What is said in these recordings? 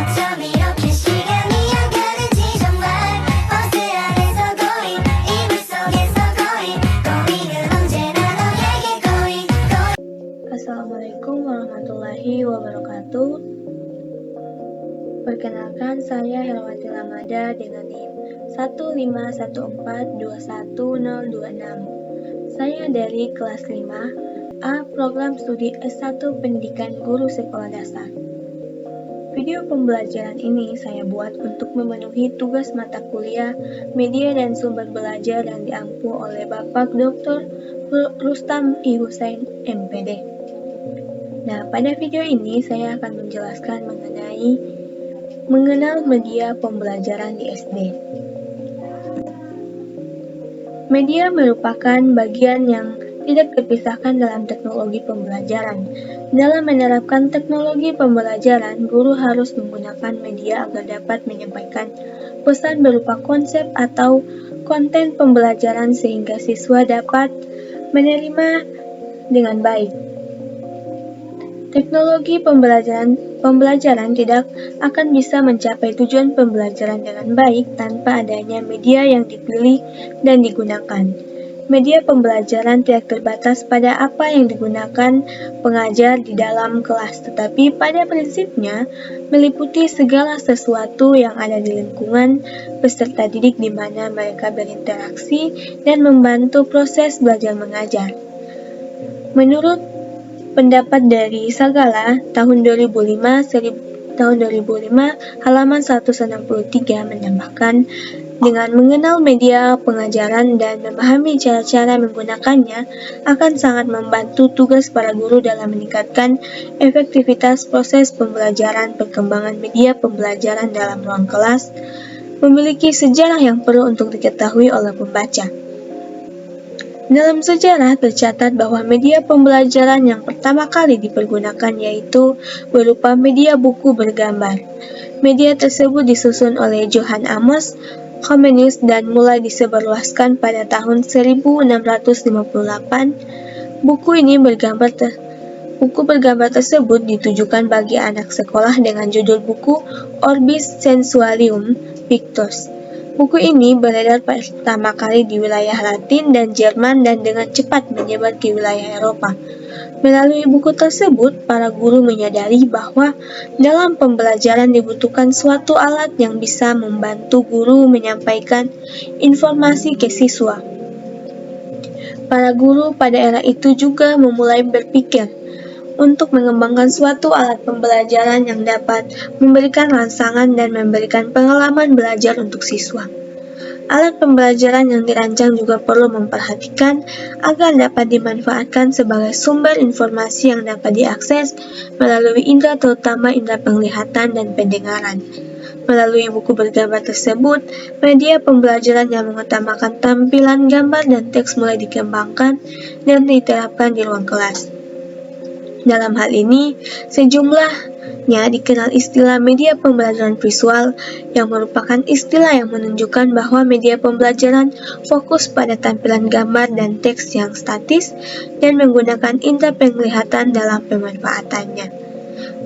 어쩜 이렇게 시간이 안 가는지 정말 버스 안에서 고인 이불 속에서 고인은 언제나 너에게 고인. Assalamualaikum warahmatullahi wabarakatuh. Perkenalkan, saya Helwati Lamada dengan NIM 151421026. Saya dari kelas 5A Program Studi S1 Pendidikan Guru Sekolah Dasar. Video pembelajaran ini saya buat untuk memenuhi tugas mata kuliah Media dan Sumber Belajar yang diampu oleh Bapak Dr. Rustam I. Husain, MPD. Nah, pada video ini saya akan menjelaskan mengenal media pembelajaran di SD. Media merupakan bagian yang tidak terpisahkan dalam teknologi pembelajaran. Dalam menerapkan teknologi pembelajaran, guru harus menggunakan media agar dapat menyampaikan pesan berupa konsep atau konten pembelajaran sehingga siswa dapat menerima dengan baik. Teknologi pembelajaran tidak akan bisa mencapai tujuan pembelajaran dengan baik tanpa adanya media yang dipilih dan digunakan. Media pembelajaran tidak terbatas pada apa yang digunakan pengajar di dalam kelas, tetapi pada prinsipnya meliputi segala sesuatu yang ada di lingkungan peserta didik di mana mereka berinteraksi dan membantu proses belajar mengajar. Menurut pendapat dari Sagala tahun 2005 halaman 163 menambahkan, dengan mengenal media pengajaran dan memahami cara-cara menggunakannya akan sangat membantu tugas para guru dalam meningkatkan efektivitas proses pembelajaran. Perkembangan media pembelajaran dalam ruang kelas memiliki sejarah yang perlu untuk diketahui oleh pembaca. Dalam sejarah tercatat bahwa media pembelajaran yang pertama kali dipergunakan yaitu berupa media buku bergambar. Media tersebut disusun oleh Johann Amos Comenius dan mulai disebarluaskan pada tahun 1658. Buku bergambar tersebut ditujukan bagi anak sekolah dengan judul buku Orbis Sensualium Pictus. Buku ini beredar pertama kali di wilayah Latin dan Jerman dan dengan cepat menyebar ke wilayah Eropa. Melalui buku tersebut, para guru menyadari bahwa dalam pembelajaran dibutuhkan suatu alat yang bisa membantu guru menyampaikan informasi ke siswa. Para guru pada era itu juga memulai berpikir untuk mengembangkan suatu alat pembelajaran yang dapat memberikan rangsangan dan memberikan pengalaman belajar untuk siswa. Alat pembelajaran yang dirancang juga perlu memperhatikan agar dapat dimanfaatkan sebagai sumber informasi yang dapat diakses melalui indera terutama indera penglihatan dan pendengaran. Melalui buku bergambar tersebut, media pembelajaran yang mengutamakan tampilan gambar dan teks mulai dikembangkan dan diterapkan di ruang kelas. Dalam hal ini, sejumlahnya dikenal istilah media pembelajaran visual yang merupakan istilah yang menunjukkan bahwa media pembelajaran fokus pada tampilan gambar dan teks yang statis dan menggunakan indera penglihatan dalam pemanfaatannya.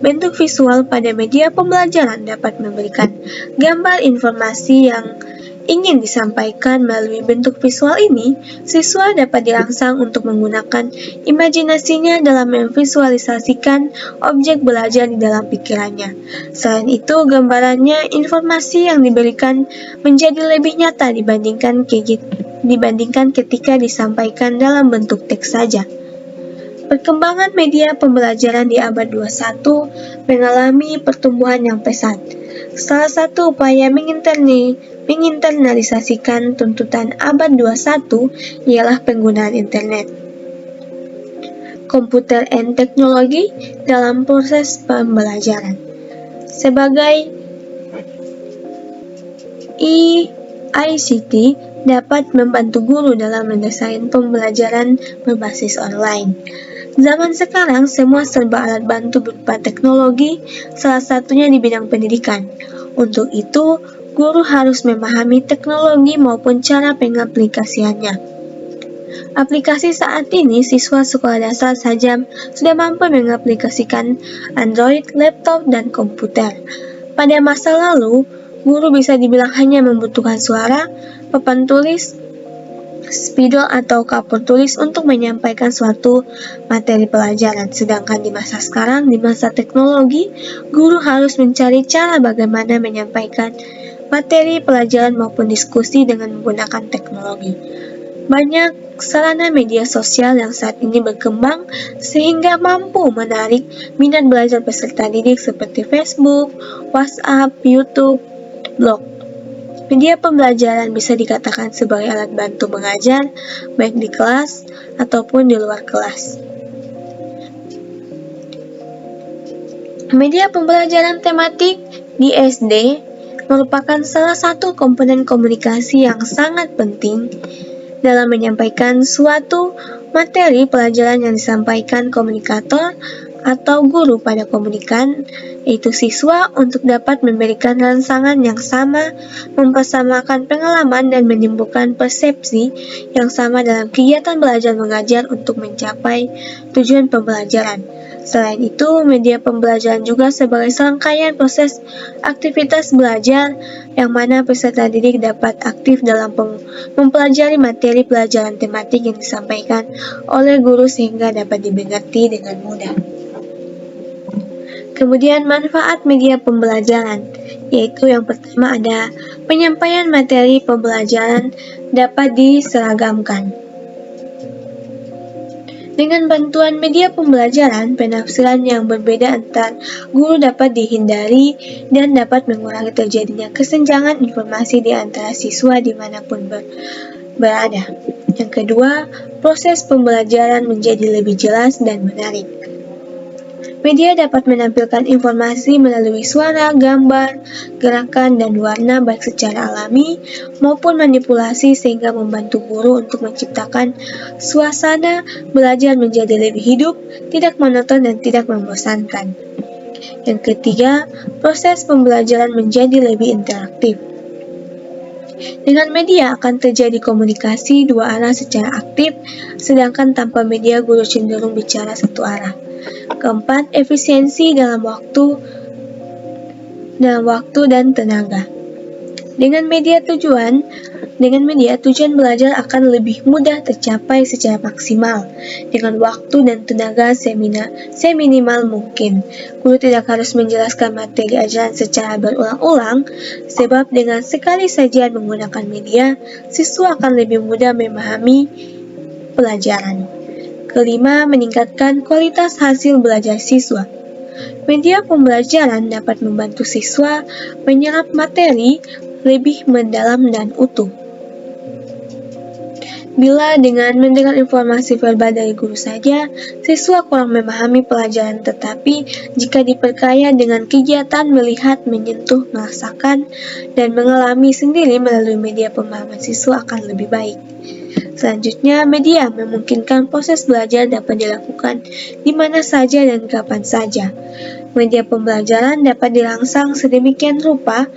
Bentuk visual pada media pembelajaran dapat memberikan gambar informasi yang ingin disampaikan. Melalui bentuk visual ini, siswa dapat dirangsang untuk menggunakan imajinasinya dalam memvisualisasikan objek belajar di dalam pikirannya. Selain itu, gambarannya informasi yang diberikan menjadi lebih nyata dibandingkan ketika disampaikan dalam bentuk teks saja. Perkembangan media pembelajaran di abad 21 mengalami pertumbuhan yang pesat. Salah satu upaya menginternalisasikan tuntutan abad 21 ialah penggunaan internet, komputer and teknologi dalam proses pembelajaran. Sebagai ICT dapat membantu guru dalam mendesain pembelajaran berbasis online. Zaman sekarang semua serba alat bantu berupa teknologi, salah satunya di bidang pendidikan. Untuk itu, guru harus memahami teknologi maupun cara pengaplikasiannya. Aplikasi saat ini, siswa sekolah dasar saja sudah mampu mengaplikasikan Android, laptop, dan komputer. Pada masa lalu, guru bisa dibilang hanya membutuhkan suara, papan tulis, spidol atau kapur tulis untuk menyampaikan suatu materi pelajaran. Sedangkan di masa sekarang, di masa teknologi, guru harus mencari cara bagaimana menyampaikan materi pelajaran maupun diskusi dengan menggunakan teknologi. Banyak sarana media sosial yang saat ini berkembang sehingga mampu menarik minat belajar peserta didik seperti Facebook, WhatsApp, YouTube, blog. Media pembelajaran bisa dikatakan sebagai alat bantu mengajar, baik di kelas ataupun di luar kelas. Media pembelajaran tematik di SD merupakan salah satu komponen komunikasi yang sangat penting dalam menyampaikan suatu materi pelajaran yang disampaikan komunikator atau guru pada komunikan, yaitu siswa, untuk dapat memberikan rangsangan yang sama, mempersamakan pengalaman dan menimbulkan persepsi yang sama dalam kegiatan belajar mengajar untuk mencapai tujuan pembelajaran. Selain itu, media pembelajaran juga sebagai serangkaian proses aktivitas belajar yang mana peserta didik dapat aktif dalam mempelajari materi pelajaran tematik yang disampaikan oleh guru sehingga dapat dimengerti dengan mudah. Kemudian manfaat media pembelajaran, yaitu yang pertama ada penyampaian materi pembelajaran dapat diseragamkan. Dengan bantuan media pembelajaran, penafsiran yang berbeda antar guru dapat dihindari dan dapat mengurangi terjadinya kesenjangan informasi di antara siswa dimanapun berada. Yang kedua, proses pembelajaran menjadi lebih jelas dan menarik. Media dapat menampilkan informasi melalui suara, gambar, gerakan, dan warna baik secara alami maupun manipulasi sehingga membantu guru untuk menciptakan suasana belajar menjadi lebih hidup, tidak monoton, dan tidak membosankan. Yang ketiga, proses pembelajaran menjadi lebih interaktif. Dengan media akan terjadi komunikasi dua arah secara aktif, sedangkan tanpa media guru cenderung bicara satu arah. Keempat, efisiensi dalam waktu dan tenaga. Dengan media tujuan belajar akan lebih mudah tercapai secara maksimal dengan waktu dan tenaga seminimal mungkin. Guru tidak harus menjelaskan materi ajaran secara berulang-ulang, sebab dengan sekali saja menggunakan media, siswa akan lebih mudah memahami pelajaran. Kelima, meningkatkan kualitas hasil belajar siswa. Media pembelajaran dapat membantu siswa menyerap materi lebih mendalam dan utuh. Bila dengan mendengar informasi verbal dari guru saja, siswa kurang memahami pelajaran, tetapi jika diperkaya dengan kegiatan melihat, menyentuh, merasakan, dan mengalami sendiri melalui media, pemahaman siswa akan lebih baik. Selanjutnya, media memungkinkan proses belajar dapat dilakukan di mana saja dan kapan saja. Media pembelajaran dapat dirangsang sedemikian rupa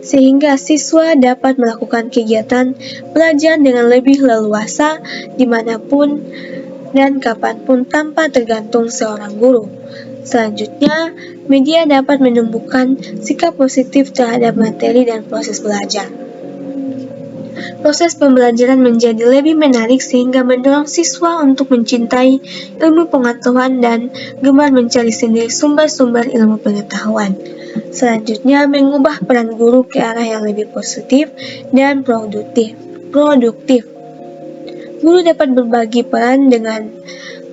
sehingga siswa dapat melakukan kegiatan belajar dengan lebih leluasa dimanapun dan kapanpun tanpa tergantung seorang guru. Selanjutnya, media dapat menumbuhkan sikap positif terhadap materi dan proses belajar. Proses pembelajaran menjadi lebih menarik sehingga mendorong siswa untuk mencintai ilmu pengetahuan dan gemar mencari sendiri sumber-sumber ilmu pengetahuan. Selanjutnya, mengubah peran guru ke arah yang lebih positif dan produktif. Guru dapat berbagi peran dengan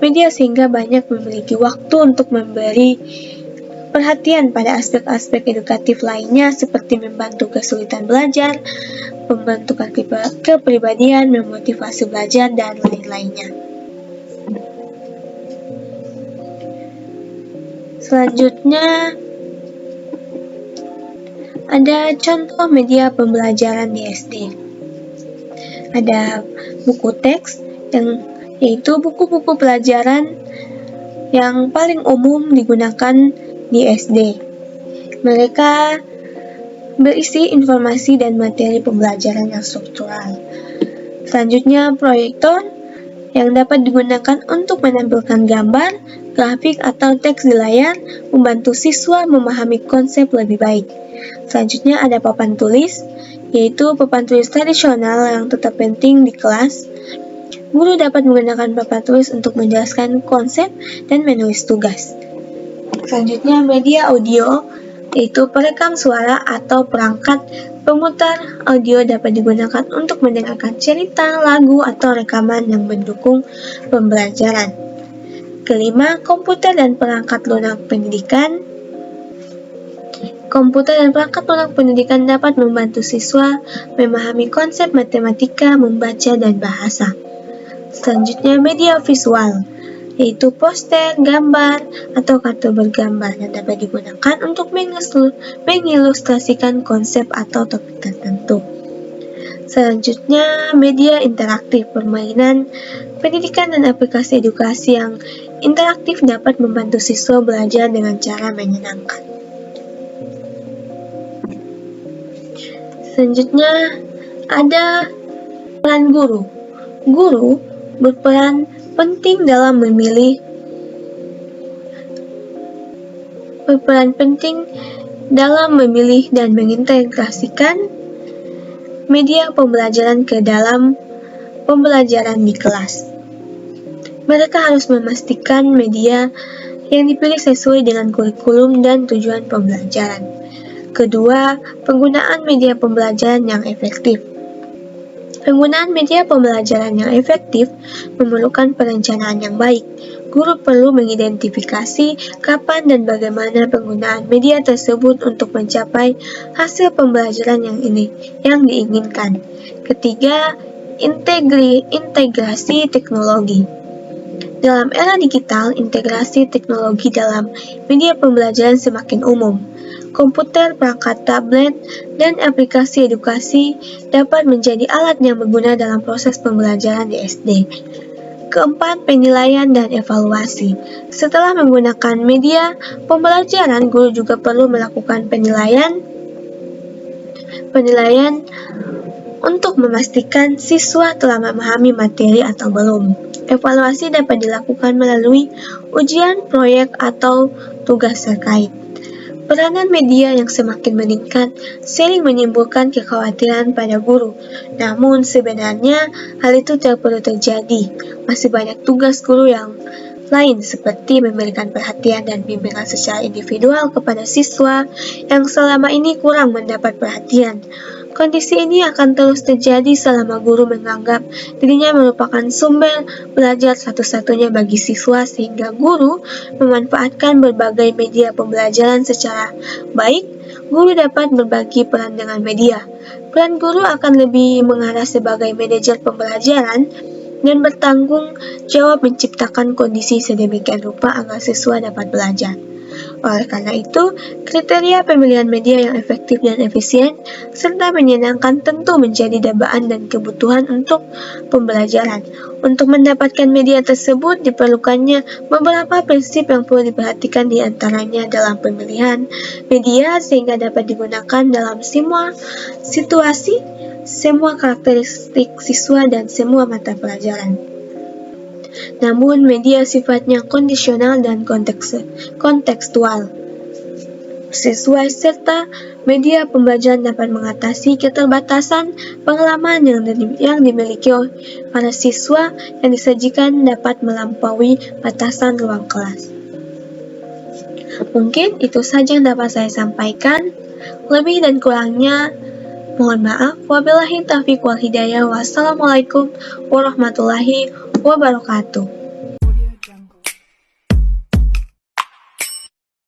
media sehingga banyak memiliki waktu untuk memberi perhatian pada aspek-aspek edukatif lainnya seperti membantu kesulitan belajar, pembentukan kepribadian, memotivasi belajar, dan lain-lainnya. Selanjutnya, ada contoh media pembelajaran di SD. Ada buku teks, yaitu buku-buku pelajaran yang paling umum digunakan di SD. Mereka berisi informasi dan materi pembelajaran yang struktural. Selanjutnya, proyektor yang dapat digunakan untuk menampilkan gambar, grafik, atau teks di layar, membantu siswa memahami konsep lebih baik. Selanjutnya ada papan tulis, yaitu papan tulis tradisional yang tetap penting di kelas. Guru dapat menggunakan papan tulis untuk menjelaskan konsep dan menulis tugas. Selanjutnya media audio, yaitu perekam suara atau perangkat pemutar audio dapat digunakan untuk mendengarkan cerita, lagu, atau rekaman yang mendukung pembelajaran. Kelima, komputer dan perangkat lunak pendidikan. Komputer dan perangkat lunak pendidikan dapat membantu siswa memahami konsep matematika, membaca, dan bahasa. Selanjutnya media visual, yaitu poster, gambar, atau kartu bergambar yang dapat digunakan untuk mengilustrasikan konsep atau topik tertentu. Selanjutnya media interaktif, permainan, pendidikan, dan aplikasi edukasi yang interaktif dapat membantu siswa belajar dengan cara menyenangkan. Selanjutnya ada peran guru. Guru berperan penting dalam memilih dan mengintegrasikan media pembelajaran ke dalam pembelajaran di kelas. Mereka harus memastikan media yang dipilih sesuai dengan kurikulum dan tujuan pembelajaran. Kedua, penggunaan media pembelajaran yang efektif. Penggunaan media pembelajaran yang efektif memerlukan perencanaan yang baik. Guru perlu mengidentifikasi kapan dan bagaimana penggunaan media tersebut untuk mencapai hasil pembelajaran yang diinginkan. Ketiga, integrasi teknologi. Dalam era digital, integrasi teknologi dalam media pembelajaran semakin umum. Komputer, perangkat tablet, dan aplikasi edukasi dapat menjadi alat yang berguna dalam proses pembelajaran di SD. Keempat, penilaian dan evaluasi. Setelah menggunakan media pembelajaran, guru juga perlu melakukan penilaian untuk memastikan siswa telah memahami materi atau belum. Evaluasi dapat dilakukan melalui ujian, proyek, atau tugas terkait. Peranan media yang semakin meningkat sering menimbulkan kekhawatiran pada guru. Namun sebenarnya hal itu tidak perlu terjadi. Masih banyak tugas guru yang lain seperti memberikan perhatian dan bimbingan secara individual kepada siswa yang selama ini kurang mendapat perhatian. Kondisi ini akan terus terjadi selama guru menganggap dirinya merupakan sumber belajar satu-satunya bagi siswa, sehingga guru memanfaatkan berbagai media pembelajaran secara baik. Guru dapat berbagi peran dengan media. Peran guru akan lebih mengarah sebagai manajer pembelajaran dan bertanggung jawab menciptakan kondisi sedemikian rupa agar siswa dapat belajar. Oleh karena itu, kriteria pemilihan media yang efektif dan efisien serta menyenangkan tentu menjadi dambaan dan kebutuhan untuk pembelajaran. Untuk mendapatkan media tersebut diperlukannya beberapa prinsip yang perlu diperhatikan, di antaranya dalam pemilihan media sehingga dapat digunakan dalam semua situasi, semua karakteristik siswa, dan semua mata pelajaran. Namun, media sifatnya kondisional dan kontekstual. Sesuai serta media pembelajaran dapat mengatasi keterbatasan pengalaman yang dimiliki para siswa yang disajikan dapat melampaui batasan ruang kelas. Mungkin itu saja yang dapat saya sampaikan. Lebih dan kurangnya mohon maaf. Wabillahi taufiq wal hidayah. Wassalamualaikum warahmatullahi wabarakatuh.